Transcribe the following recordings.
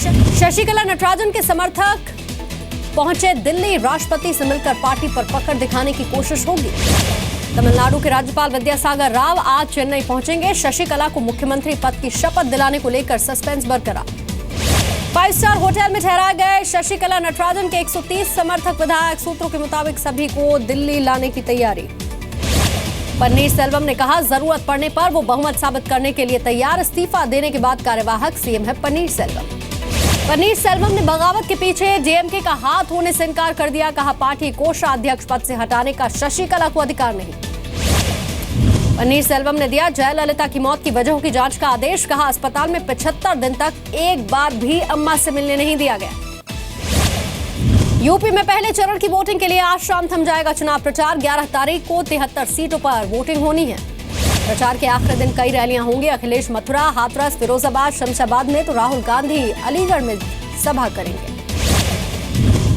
शशिकला नटराजन के समर्थक पहुंचे दिल्ली, राष्ट्रपति से मिलकर पार्टी पर पकड़ दिखाने की कोशिश होगी। तमिलनाडु के राज्यपाल विद्यासागर राव आज चेन्नई पहुंचेंगे। शशिकला को मुख्यमंत्री पद की शपथ दिलाने को लेकर सस्पेंस बरकरार। 5 स्टार होटल में ठहराए गए शशिकला नटराजन के 130 समर्थक विधायक। सूत्रों के मुताबिक सभी को दिल्ली लाने की तैयारी। पन्नीरसेल्वम ने कहा, जरूरत पड़ने पर वो बहुमत साबित करने के लिए तैयार। इस्तीफा देने के बाद कार्यवाहक सीएम है पन्नीरसेल्वम। पन्नीरसेल्वम ने बगावत के पीछे डीएमके का हाथ होने से इनकार कर दिया। कहा, पार्टी कोषाध्यक्ष पद से हटाने का शशिकला को अधिकार नहीं। पन्नीरसेल्वम ने दिया जयललिता की मौत की वजहों की जांच का आदेश। कहा, अस्पताल में 75 दिन तक एक बार भी अम्मा से मिलने नहीं दिया गया। यूपी में पहले चरण की वोटिंग के लिए आज शाम थम जाएगा चुनाव प्रचार। 11 तारीख को 73 सीटों पर वोटिंग होनी है। प्रचार के आखिरी दिन कई रैलियां होंगी। अखिलेश मथुरा, हाथरस, फिरोजाबाद, शमशाबाद में तो राहुल गांधी अलीगढ़ में सभा करेंगे।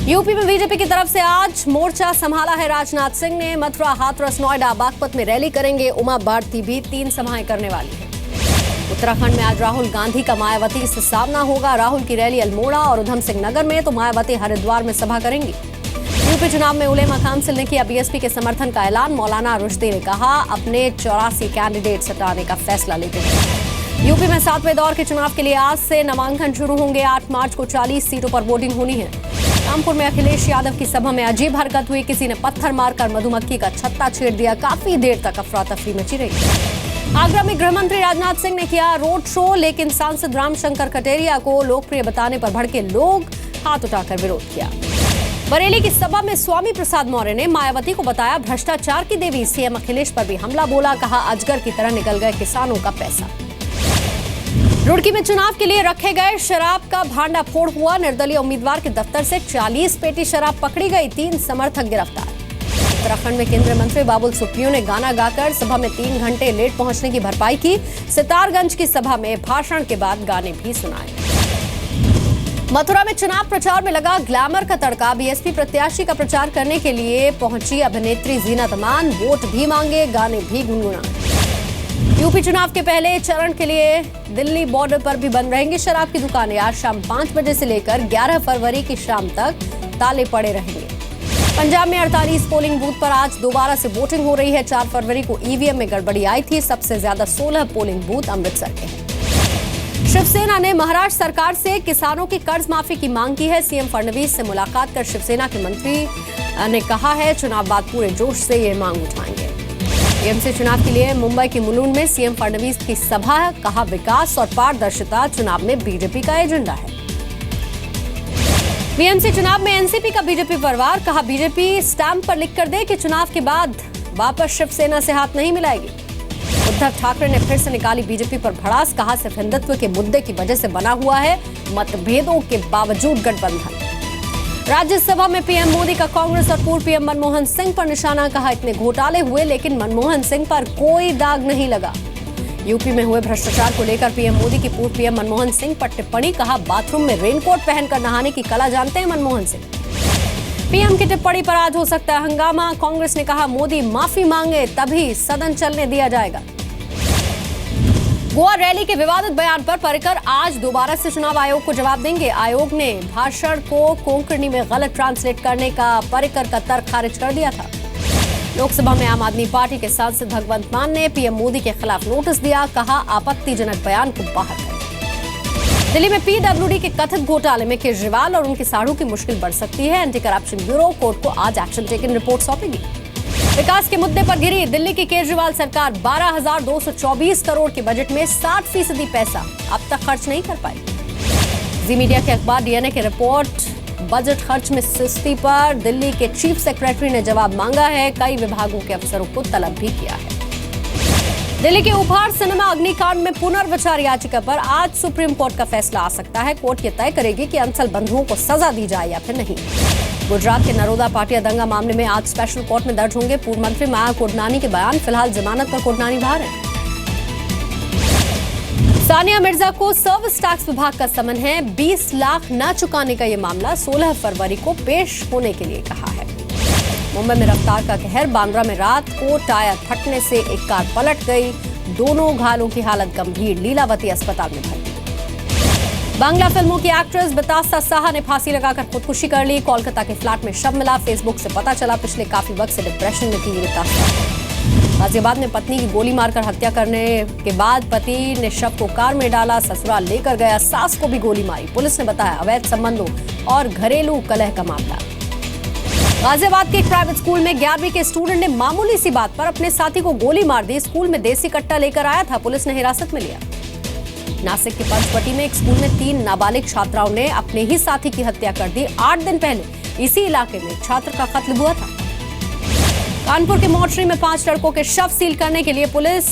यूपी में बीजेपी की तरफ से आज मोर्चा संभाला है राजनाथ सिंह ने। मथुरा, हाथरस, नोएडा, बागपत में रैली करेंगे। उमा भारती भी 3 सभाएं करने वाली है। उत्तराखंड में आज राहुल गांधी का मायावती से सामना होगा। राहुल की रैली अल्मोड़ा और उधम सिंह नगर में, तो मायावती हरिद्वार में सभा करेंगी। यूपी चुनाव में उलेमा काउंसिल ने किया बीएसपी के समर्थन का ऐलान। मौलाना रुश्दी ने कहा, अपने 84 कैंडिडेट हटाने का फैसला लेते हैं। यूपी में 7वें दौर के चुनाव के लिए आज से नामांकन शुरू होंगे। 8 मार्च को 40 सीटों पर वोटिंग होनी है। रामपुर में अखिलेश यादव की सभा में अजीब हरकत हुई। किसी ने पत्थर मारकर मधुमक्खी का छत्ता छेड़ दिया। काफी देर तक अफरा तफरी मची रही। आगरा में गृह मंत्री राजनाथ सिंह ने किया रोड शो, लेकिन सांसद रामशंकर कटेरिया को लोकप्रिय बताने पर भड़के लोग हाथ उठाकर विरोध किया। बरेली की सभा में स्वामी प्रसाद मौर्य ने मायावती को बताया भ्रष्टाचार की देवी। सीएम अखिलेश पर भी हमला बोला। कहा, अजगर की तरह निकल गए किसानों का पैसा। रुड़की में चुनाव के लिए रखे गए शराब का भांडाफोड़ हुआ। निर्दलीय उम्मीदवार के दफ्तर से 40 पेटी शराब पकड़ी गई। 3 समर्थक गिरफ्तार। उत्तराखंड में केंद्रीय मंत्री बाबुल सुप्रियो ने गाना गाकर सभा में 3 घंटे लेट पहुंचने की भरपाई की। सितारगंज की सभा में भाषण के बाद गाने भी सुनाए। मथुरा में चुनाव प्रचार में लगा ग्लैमर का तड़का। बीएसपी प्रत्याशी का प्रचार करने के लिए पहुंची अभिनेत्री जीनत अमान। वोट भी मांगे, गाने भी गुनगुनाए। यूपी चुनाव के पहले चरण के लिए दिल्ली बॉर्डर पर भी बंद रहेंगी शराब की दुकानें। आज शाम 5 बजे से लेकर 11 फरवरी की शाम तक ताले पड़े रहेंगे। पंजाब में 48 पोलिंग बूथ पर आज दोबारा से वोटिंग हो रही है। 4 फरवरी को ईवीएम में गड़बड़ी आई थी। सबसे ज्यादा 16 पोलिंग बूथ अमृतसर के हैं। शिवसेना ने महाराष्ट्र सरकार से किसानों की कर्ज माफी की मांग की है। सीएम फडणवीस से मुलाकात कर शिवसेना के मंत्री ने कहा है, चुनाव बाद पूरे जोश से ये मांग उठाएंगे। टीएमसी चुनाव के लिए मुंबई के मुलुंड में सीएम फडणवीस की सभा। कहा, विकास और पारदर्शिता चुनाव में बीजेपी का एजेंडा है। बीएमसी चुनाव में एनसीपी का बीजेपी पर वार। कहा, बीजेपी स्टैंप पर लिख कर दे कि चुनाव के बाद वापस शिवसेना से हाथ नहीं मिलाएगी। उद्धव ठाकरे ने फिर से निकाली बीजेपी पर भड़ास। कहा, सिर्फ हिंदुत्व के मुद्दे की वजह से बना हुआ है मतभेदों के बावजूद गठबंधन। राज्यसभा में पीएम मोदी का कांग्रेस और पूर्व पीएम मनमोहन सिंह पर निशाना। कहा, इतने घोटाले हुए लेकिन मनमोहन सिंह पर कोई दाग नहीं लगा। यूपी में हुए भ्रष्टाचार को लेकर पीएम मोदी की पूर्व पीएम मनमोहन सिंह पर टिप्पणी। कहा, बाथरूम में रेनकोट पहनकर नहाने की कला जानते हैं मनमोहन सिंह। पीएम की टिप्पणी पर आज हो सकता है हंगामा। कांग्रेस ने कहा, मोदी माफी मांगे तभी सदन चलने दिया जाएगा। गोवा रैली के विवादित बयान पर पर्रिकर आज दोबारा से चुनाव आयोग को जवाब देंगे। आयोग ने भाषण को कोंकणी में गलत ट्रांसलेट करने का पर्रिकर का तर्क खारिज कर दिया था। लोकसभा में आम आदमी पार्टी के सांसद भगवंत मान ने पीएम मोदी के खिलाफ नोटिस दिया। कहा, आपत्तिजनक बयान को बाहर करें। दिल्ली में पीडब्ल्यूडी के कथित घोटाले में केजरीवाल और उनके साड़ू की मुश्किल बढ़ सकती है। एंटी करप्शन ब्यूरो कोर्ट को आज एक्शन टेकन रिपोर्ट सौंपेगी। विकास के मुद्दे पर घिरी दिल्ली की केजरीवाल सरकार। 12,224 करोड़ के बजट में 60% पैसा अब तक खर्च नहीं कर पाई। जी मीडिया के अखबार डीएनए की रिपोर्ट। बजट खर्च में सुस्ती पर दिल्ली के चीफ सेक्रेटरी ने जवाब मांगा है। कई विभागों के अफसरों को तलब भी किया है। दिल्ली के उपहार सिनेमा अग्निकांड में पुनर्विचार याचिका पर आज सुप्रीम कोर्ट का फैसला आ सकता है। कोर्ट ये तय करेगी कि अंसल बंधुओं को सजा दी जाए या फिर नहीं। गुजरात के नरोदा पाटिया दंगा मामले में आज स्पेशल कोर्ट में दर्ज होंगे पूर्व मंत्री माया कोडनानी के बयान। फिलहाल जमानत पर कोडनानी बाहर है। सानिया मिर्जा को सर्विस टैक्स विभाग का समन है। 20 लाख न चुकाने का ये मामला 16 फरवरी को पेश होने के लिए कहा है। मुंबई में रफ्तार का कहर। बांद्रा में रात को टायर फटने से एक कार पलट गई। दोनों घायलों की हालत गंभीर। लीलावती अस्पताल में भर्ती। बांग्ला फिल्मों की एक्ट्रेस बितासा साहा ने फांसी लगाकर खुदकुशी कर ली। कोलकाता के फ्लैट में शव मिला। फेसबुक से पता चला पिछले काफी वक्त से डिप्रेशन में थी बितासा। गाजियाबाद में पत्नी की गोली मारकर हत्या करने के बाद पति ने शव को कार में डाला, ससुराल लेकर गया, सास को भी गोली मारी। पुलिस ने बताया अवैध संबंधों और घरेलू कलह का मामला। गाजियाबाद के एक प्राइवेट स्कूल में 11वीं के स्टूडेंट ने मामूली सी बात पर अपने साथी को गोली मार दी। स्कूल में देसी कट्टा लेकर आया था, पुलिस ने हिरासत में लिया। नासिक के पंचवटी में एक स्कूल में 3 नाबालिग छात्राओं ने अपने ही साथी की हत्या कर दी। 8 दिन पहले इसी इलाके में छात्र का कत्ल हुआ था। कानपुर के मोर्चरी में 5 लड़कों के शव सील करने के लिए पुलिस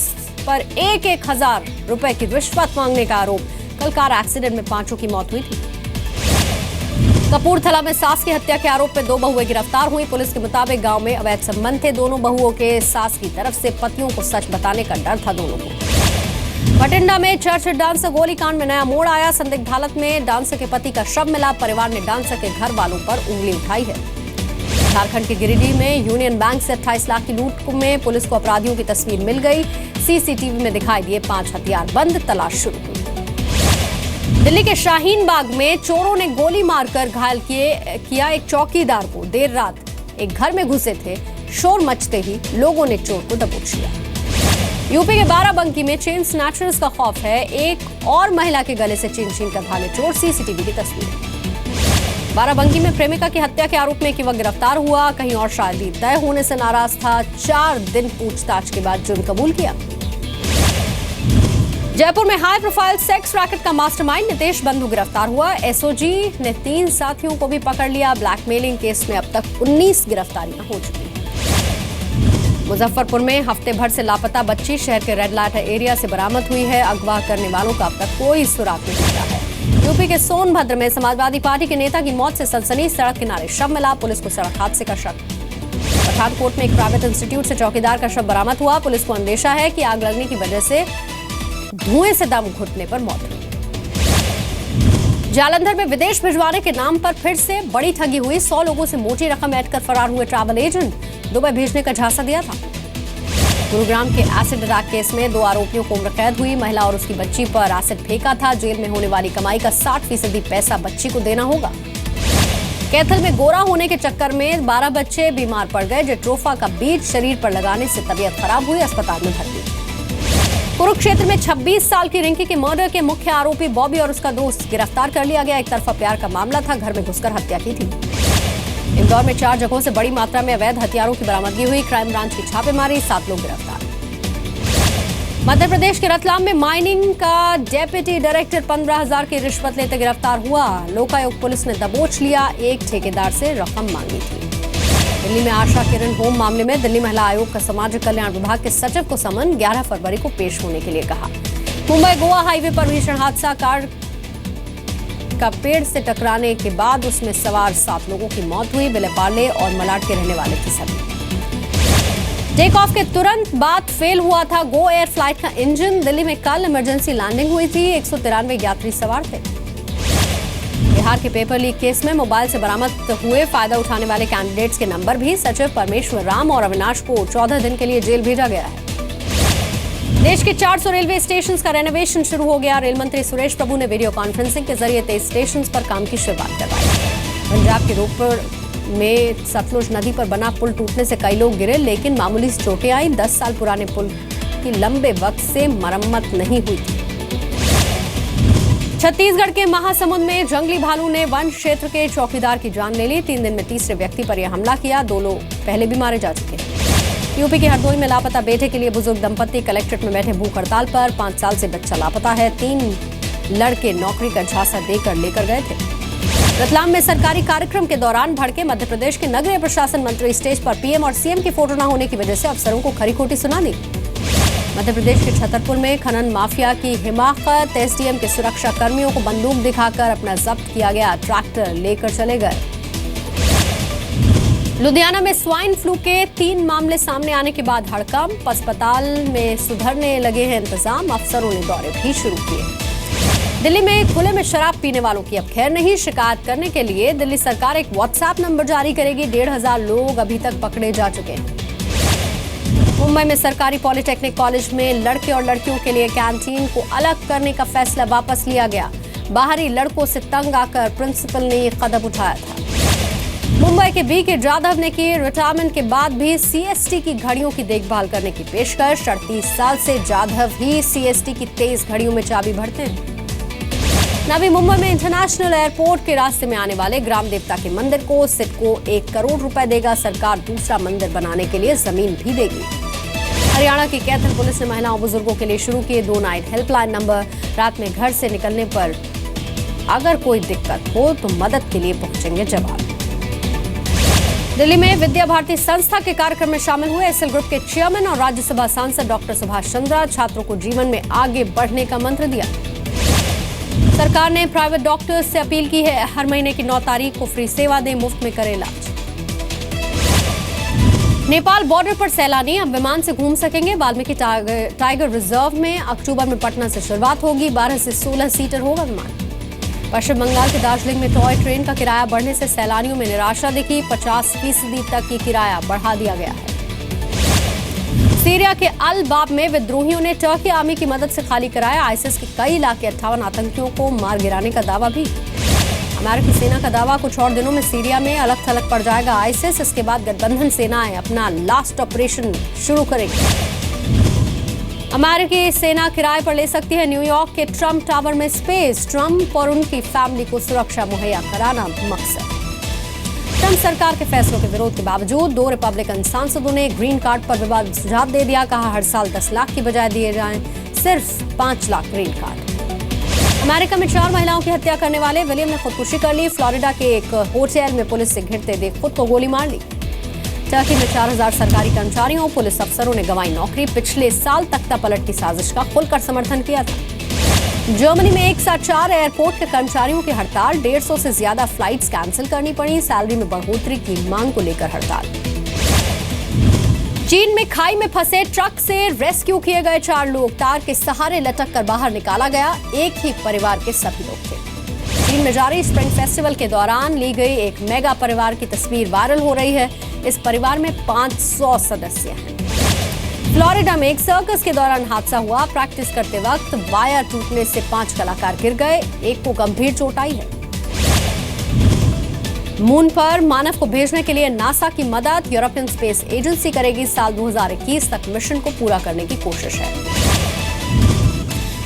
पर 1,000 रुपए की रिश्वत मांगने का आरोप। कल कार एक्सीडेंट में 5 की मौत हुई थी। कपूरथला में सास की हत्या के आरोप में 2 बहुएं गिरफ्तार हुई। पुलिस के मुताबिक गांव में अवैध संबंध थे। दोनों बहुओं के सास की तरफ से पतियों को सच बताने का डर था दोनों को। बठिंडा में चर्च डांसर गोलीकांड में नया मोड़ आया। संदिग्ध हालत में डांसर के पति का शव मिला। परिवार ने डांसर के घर वालों पर उंगली उठाई है। झारखंड के गिरिडीह में यूनियन बैंक से 28 लाख की लूट में पुलिस को अपराधियों की तस्वीर मिल गई। सीसीटीवी में दिखाई दिए 5 हथियार बंद। तलाश शुरू हुई। दिल्ली के शाहीन बाग में चोरों ने गोली मारकर घायल किया एक चौकीदार को। देर रात एक घर में घुसे थे। शोर मचते ही लोगों ने चोर को दबोच लिया। यूपी के बाराबंकी में चेन स्नैचर्स का खौफ है। एक और महिला के गले से चेन छीनकर भागे चोर। सीसीटीवी की तस्वीर। बाराबंकी में प्रेमिका की हत्या के आरोप में एक युवक गिरफ्तार हुआ। कहीं और शादी तय होने से नाराज था। 4 दिन पूछताछ के बाद जुर्म कबूल किया। जयपुर में हाई प्रोफाइल सेक्स रैकेट का मास्टरमाइंड नितेश बंधु गिरफ्तार हुआ। एसओजी ने 3 साथियों को भी पकड़ लिया। ब्लैकमेलिंग केस में अब तक 19 गिरफ्तारियां हो चुकी हैं। मुजफ्फरपुर में हफ्ते भर से लापता बच्ची शहर के रेड लाइट एरिया से बरामद हुई है। अगवा करने वालों का अब तक कोई सुराग नहीं मिला है। यूपी के सोनभद्र में समाजवादी पार्टी के नेता की मौत से सनसनी। सड़क किनारे शव मिला। पुलिस को सड़क हादसे का शक। पठानकोट में एक प्राइवेट इंस्टीट्यूट से चौकीदार का शव बरामद हुआ। पुलिस को अंदेशा है कि आग लगने की वजह से धुएं से दम घुटने पर मौत हुई। जालंधर में विदेश भिजवाने के नाम पर फिर से बड़ी ठगी हुई। 100 लोगों से मोटी रकम ऐड कर फरार हुए ट्रैवल एजेंट। दुबई भेजने का झांसा दिया था। गुरुग्राम के एसिड अटैक केस में 2 आरोपियों को उम्र कैद हुई। महिला और उसकी बच्ची पर एसिड फेंका था। जेल में होने वाली कमाई का 60% पैसा बच्ची को देना होगा। कैथल में गोरा होने के चक्कर में 12 बच्चे बीमार पड़ गए। जेट्रोफा का बीज शरीर पर लगाने से तबीयत खराब हुई। अस्पताल में भर्ती। कुरुक्षेत्र में 26 साल की रिंकी के मर्डर के मुख्य आरोपी बॉबी और उसका दोस्त गिरफ्तार कर लिया गया। एक तरफा प्यार का मामला था। घर में घुसकर हत्या की थी। इंदौर में 4 जगहों से बड़ी मात्रा में अवैध हथियारों की बरामदगी हुई। क्राइम ब्रांच की छापेमारी। 7 लोग गिरफ्तार। मध्य प्रदेश के रतलाम में माइनिंग का डेप्यूटी डायरेक्टर 15,000 की रिश्वत लेते गिरफ्तार हुआ। लोकायुक्त पुलिस ने दबोच लिया। एक ठेकेदार से रकम मांगी थी। दिल्ली में आशा किरण होम मामले में दिल्ली महिला आयोग का सामाजिक कल्याण विभाग के सचिव को समन। 11 फरवरी को पेश होने के लिए कहा। मुंबई गोवा हाईवे पर भीषण हादसा। कार का पेड़ से टकराने के बाद उसमें सवार 7 लोगों की मौत हुई। विलेपार्ले और मलाड के रहने वाले थे सभी। टेक ऑफ के तुरंत बाद फेल हुआ था गो एयर फ्लाइट का इंजन। दिल्ली में कल इमरजेंसी लैंडिंग हुई थी। 193 यात्री सवार थे। बिहार के पेपर लीक केस में मोबाइल से बरामद हुए फायदा उठाने वाले कैंडिडेट्स के नंबर भी सचिव परमेश्वर राम और अविनाश को 14 दिन के लिए जेल भेजा गया है। देश के 400 रेलवे स्टेशन का रेनोवेशन शुरू हो गया। रेल मंत्री सुरेश प्रभु ने वीडियो कॉन्फ्रेंसिंग के जरिए 23 स्टेशन पर काम की शुरुआत करवाई। पंजाब के रोपड़ में सतलुज नदी पर बना पुल टूटने से कई लोग गिरे, लेकिन मामूली चोटें आई। 10 साल पुराने पुल की लंबे वक्त से मरम्मत नहीं हुई थी। छत्तीसगढ़ के महासमुंद में जंगली भालू ने वन क्षेत्र के चौकीदार की जान ले ली। 3 दिन में तीसरे व्यक्ति पर यह हमला किया। 2 लोग पहले भी मारे जा चुके हैं। यूपी के हरदोई में लापता बेटे के लिए बुजुर्ग दंपति कलेक्ट्रेट में बैठे भूख हड़ताल पर। 5 साल से बच्चा लापता है। 3 लड़के नौकरी का झांसा देकर लेकर गए थे। रतलाम में सरकारी कार्यक्रम के दौरान भड़के मध्य प्रदेश के नगरीय प्रशासन मंत्री। स्टेज पर पीएम और सीएम की फोटो न होने की वजह से अफसरों को खरी खोटी सुना दी। मध्य प्रदेश के छतरपुर में खनन माफिया की हिमाकत। एसडीएम के सुरक्षा कर्मियों को बंदूक दिखाकर अपना जब्त किया गया ट्रैक्टर लेकर चले गए। लुधियाना में स्वाइन फ्लू के 3 मामले सामने आने के बाद हड़कंप। अस्पताल में सुधरने लगे हैं इंतजाम। अफसरों ने दौरे भी शुरू किए। दिल्ली में खुले में शराब पीने वालों की अब खैर नहीं। शिकायत करने के लिए दिल्ली सरकार एक व्हाट्सएप नंबर जारी करेगी। 1,500 लोग अभी तक पकड़े जा चुके हैं। मुंबई में सरकारी पॉलिटेक्निक कॉलेज में लड़के और लड़कियों के लिए कैंटीन को अलग करने का फैसला वापस लिया गया। बाहरी लड़कों से तंग आकर प्रिंसिपल ने ये कदम उठाया था। मुंबई के बीके जाधव ने की रिटायरमेंट के बाद भी सीएसटी की घड़ियों की देखभाल करने की पेशकश। 38 साल से जाधव ही सीएसटी की तेज घड़ियों में चाबी भरते हैं। नवी मुंबई में इंटरनेशनल एयरपोर्ट के रास्ते में आने वाले ग्राम देवता के मंदिर को सिडको 1 करोड़ रुपए देगा। सरकार दूसरा मंदिर बनाने के लिए जमीन भी देगी। हरियाणा की कैथल पुलिस ने महिलाओं बुजुर्गों के लिए शुरू किए 2 नाइट हेल्पलाइन नंबर। रात में घर से निकलने पर अगर कोई दिक्कत हो तो मदद के लिए पहुंचेंगे जवान। दिल्ली में विद्या भारती संस्था के कार्यक्रम में शामिल हुए एसएल ग्रुप के चेयरमैन और राज्यसभा सांसद डॉक्टर सुभाष चंद्रा। छात्रों को जीवन में आगे बढ़ने का मंत्र दिया। सरकार ने प्राइवेट डॉक्टर्स से अपील की है, हर महीने की 9 तारीख को फ्री सेवा दें, मुफ्त में करें इलाज। नेपाल बॉर्डर पर सैलानी अब विमान से घूम सकेंगे। वाल्मीकि टाइगर रिजर्व में अक्टूबर में पटना से शुरुआत होगी। 12 से 16 सीटर होगा विमान। पश्चिम बंगाल के दार्जिलिंग में टॉय ट्रेन का किराया बढ़ने से सैलानियों में निराशा दिखी। 50% तक की किराया बढ़ा दिया गया है। सीरिया के अल बाब में विद्रोहियों ने टर्की आर्मी की मदद से खाली कराया। आईएसआईएस के कई लाख के 58 आतंकियों को मार गिराने का दावा भी। अमेरिकी सेना का दावा, कुछ और दिनों में सीरिया में अलग थलग पड़ जाएगा आईएसआईएस। इसके बाद गठबंधन सेनाएं अपना लास्ट ऑपरेशन शुरू करेंगी। अमेरिकी सेना किराए पर ले सकती है न्यूयॉर्क के ट्रंप टावर में स्पेस। ट्रंप और उनकी फैमिली को सुरक्षा मुहैया कराना मकसद। ट्रंप सरकार के फैसलों के विरोध के बावजूद 2 रिपब्लिकन सांसदों ने ग्रीन कार्ड पर विवादित सुझाव दे दिया। कहा, हर साल 10 लाख की बजाय दिए जाएं सिर्फ 5 लाख ग्रीन कार्ड। अमेरिका में 4 महिलाओं की हत्या करने वाले विलियम ने खुदकुशी कर ली। फ्लोरिडा के एक होटल में पुलिस से घिरते देख खुद को गोली मार ली। टर्की में 4000 सरकारी कर्मचारियों पुलिस अफसरों ने गंवाई नौकरी। पिछले साल तख्ता पलट की साजिश का खुलकर समर्थन किया था। जर्मनी में एक साथ 4 एयरपोर्ट के कर्मचारियों की हड़ताल। 150 से ज्यादा फ्लाइट्स कैंसिल करनी पड़ी। सैलरी में बढ़ोतरी की मांग को लेकर हड़ताल। चीन में खाई में फंसे ट्रक से रेस्क्यू किए गए 4 लोग। तार के सहारे लटक कर बाहर निकाला गया। एक ही परिवार के सभी लोग थे। चीन में जारी स्प्रिंग फेस्टिवल के दौरान ली गई एक मेगा परिवार की तस्वीर वायरल हो रही है। इस परिवार में 500 सदस्य हैं। फ्लोरिडा में एक सर्कस के दौरान हादसा हुआ। प्रैक्टिस करते वक्त वायर टूटने से 5 कलाकार गिर गए। एक को गंभीर चोट आई है। मून पर मानव को भेजने के लिए नासा की मदद। यूरोपियन स्पेस एजेंसी करेगी। साल 2021 तक मिशन को पूरा करने की कोशिश है।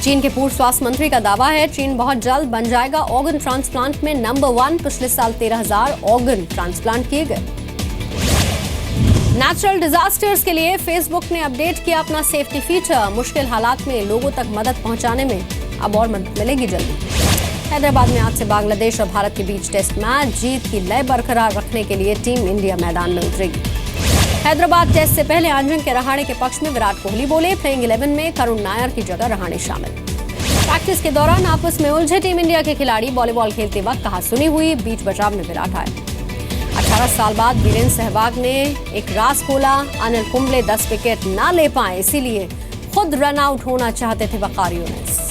चीन के पूर्व स्वास्थ्य मंत्री का दावा है, चीन बहुत जल्द बन जाएगा ऑर्गन ट्रांसप्लांट में नंबर 1। पिछले साल 13,000 ऑर्गन ट्रांसप्लांट किए गए। नेचुरल डिजास्टर्स के लिए फेसबुक ने अपडेट किया अपना सेफ्टी फीचर। मुश्किल हालात में लोगों तक मदद पहुंचाने में अब और मदद मिलेगी जल्दी। हैदराबाद में आज से बांग्लादेश और भारत के बीच टेस्ट मैच। जीत की लय बरकरार रखने के लिए टीम इंडिया मैदान में उतरेगी। हैदराबाद टेस्ट से पहले अजिंक्य रहाणे के पक्ष में विराट कोहली बोले। प्लेइंग 11 में करुण नायर की जगह रहाणे शामिल। प्रैक्टिस के दौरान आपस में उलझे टीम इंडिया के खिलाड़ी। वॉलीबॉल खेलते वक्त कहा सुनी हुई। बीच बचाव में विराट आए। 18 साल बाद वीरेंद्र सहवाग ने एक राज खोला। अनिल कुंबले 10 विकेट ना ले पाए, इसीलिए खुद रन आउट होना चाहते थे वकार यूनिस।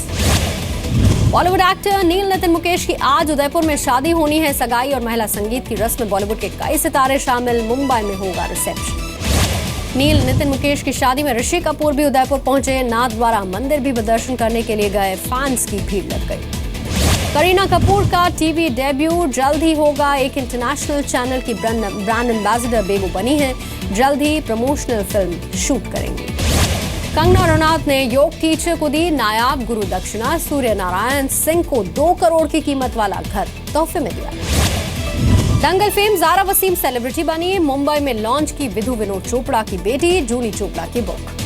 बॉलीवुड एक्टर नील नितिन मुकेश की आज उदयपुर में शादी होनी है। सगाई और महिला संगीत की रस्म में बॉलीवुड के कई सितारे शामिल। मुंबई में होगा रिसेप्शन। नील नितिन मुकेश की शादी में ऋषि कपूर भी उदयपुर पहुंचे। नाथ द्वारा मंदिर भी दर्शन करने के लिए गए। फैंस की भीड़ लग गई। करीना कपूर का टीवी डेब्यू जल्द ही होगा। एक इंटरनेशनल चैनल की ब्रांड एम्बेसडर बेबू बनी है। जल्द ही प्रमोशनल फिल्म शूट करेंगी। कंगना रनौत ने योग टीचर को दी नायाब गुरु दक्षिणा। सूर्य नारायण सिंह को 2 करोड़ की कीमत वाला घर तोहफे में दिया। दंगल फेम ज़ारा वसीम सेलिब्रिटी बनी। मुंबई में लॉन्च की विधु विनोद चोपड़ा की बेटी जूनी चोपड़ा की बुक।